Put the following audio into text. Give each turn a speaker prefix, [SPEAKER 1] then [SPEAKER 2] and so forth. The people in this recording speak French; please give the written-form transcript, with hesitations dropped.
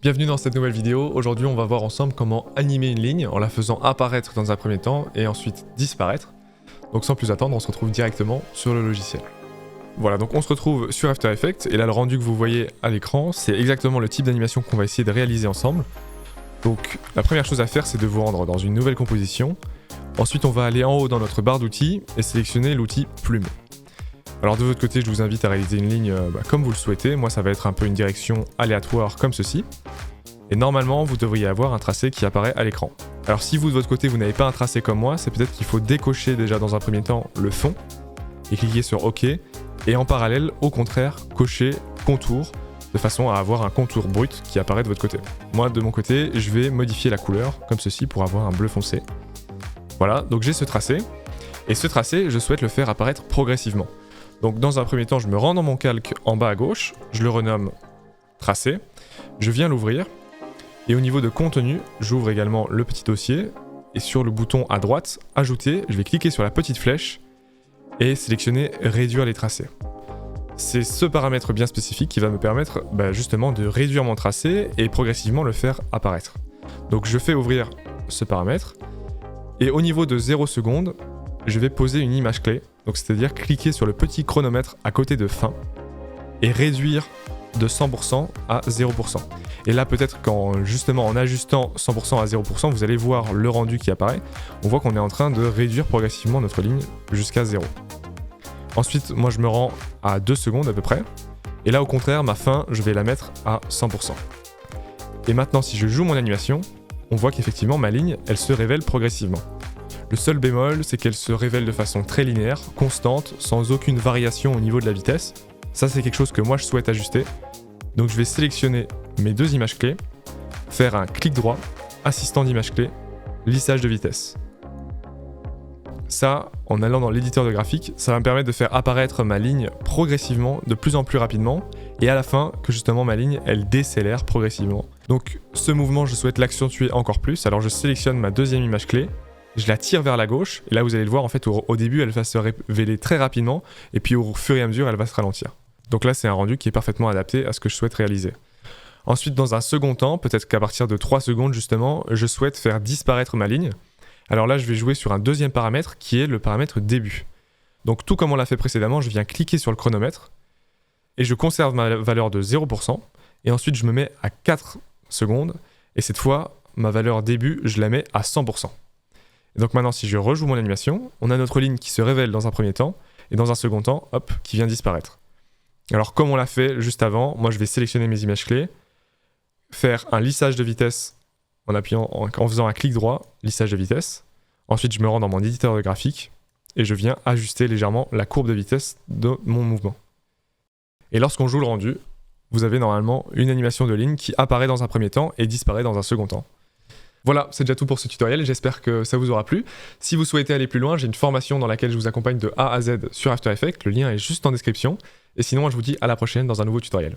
[SPEAKER 1] Bienvenue dans cette nouvelle vidéo. Aujourd'hui on va voir ensemble comment animer une ligne en la faisant apparaître dans un premier temps et ensuite disparaître. Donc sans plus attendre, on se retrouve directement sur le logiciel. Voilà, donc on se retrouve sur After Effects et là le rendu que vous voyez à l'écran, c'est exactement le type d'animation qu'on va essayer de réaliser ensemble. Donc la première chose à faire, c'est de vous rendre dans une nouvelle composition. Ensuite on va aller en haut dans notre barre d'outils et sélectionner l'outil plume. Alors de votre côté, je vous invite à réaliser une ligne comme vous le souhaitez. Moi, ça va être un peu une direction aléatoire comme ceci. Et normalement, vous devriez avoir un tracé qui apparaît à l'écran. Alors si vous, de votre côté, vous n'avez pas un tracé comme moi, c'est peut-être qu'il faut décocher déjà dans un premier temps le fond et cliquer sur OK. Et en parallèle, au contraire, cocher contour de façon à avoir un contour brut qui apparaît de votre côté. Moi, de mon côté, je vais modifier la couleur comme ceci pour avoir un bleu foncé. Voilà, donc j'ai ce tracé. Et ce tracé, je souhaite le faire apparaître progressivement. Donc dans un premier temps, je me rends dans mon calque en bas à gauche, je le renomme tracé, je viens l'ouvrir, et au niveau de contenu, j'ouvre également le petit dossier, et sur le bouton à droite, ajouter, je vais cliquer sur la petite flèche, et sélectionner réduire les tracés. C'est ce paramètre bien spécifique qui va me permettre justement de réduire mon tracé et progressivement le faire apparaître. Donc je fais ouvrir ce paramètre, et au niveau de 0 secondes, je vais poser une image clé, donc c'est-à-dire cliquer sur le petit chronomètre à côté de fin et réduire de 100% à 0%. Et là peut-être qu'en justement en ajustant 100% à 0%, vous allez voir le rendu qui apparaît. On voit qu'on est en train de réduire progressivement notre ligne jusqu'à 0. Ensuite, moi je me rends à 2 secondes à peu près. Et là au contraire, ma fin, je vais la mettre à 100%. Et maintenant si je joue mon animation, on voit qu'effectivement ma ligne, elle se révèle progressivement. Le seul bémol, c'est qu'elle se révèle de façon très linéaire, constante, sans aucune variation au niveau de la vitesse. Ça, c'est quelque chose que moi je souhaite ajuster. Donc je vais sélectionner mes deux images clés, faire un clic droit, assistant d'image clé, lissage de vitesse. Ça, en allant dans l'éditeur de graphique, ça va me permettre de faire apparaître ma ligne progressivement, de plus en plus rapidement, et à la fin, que justement ma ligne, elle décélère progressivement. Donc ce mouvement, je souhaite l'accentuer encore plus, alors je sélectionne ma deuxième image clé, je la tire vers la gauche, et là vous allez le voir, en fait au début elle va se révéler très rapidement, et puis au fur et à mesure elle va se ralentir. Donc là c'est un rendu qui est parfaitement adapté à ce que je souhaite réaliser. Ensuite dans un second temps, peut-être qu'à partir de 3 secondes justement, je souhaite faire disparaître ma ligne. Alors là je vais jouer sur un deuxième paramètre qui est le paramètre début. Donc tout comme on l'a fait précédemment, je viens cliquer sur le chronomètre, et je conserve ma valeur de 0%, et ensuite je me mets à 4 secondes, et cette fois ma valeur début je la mets à 100%. Et donc maintenant, si je rejoue mon animation, on a notre ligne qui se révèle dans un premier temps, et dans un second temps, hop, qui vient disparaître. Alors comme on l'a fait juste avant, moi je vais sélectionner mes images clés, faire un lissage de vitesse en faisant un clic droit, lissage de vitesse. Ensuite, je me rends dans mon éditeur de graphique, et je viens ajuster légèrement la courbe de vitesse de mon mouvement. Et lorsqu'on joue le rendu, vous avez normalement une animation de ligne qui apparaît dans un premier temps et disparaît dans un second temps. Voilà, c'est déjà tout pour ce tutoriel, j'espère que ça vous aura plu. Si vous souhaitez aller plus loin, j'ai une formation dans laquelle je vous accompagne de A à Z sur After Effects, le lien est juste en description. Et sinon, je vous dis à la prochaine dans un nouveau tutoriel.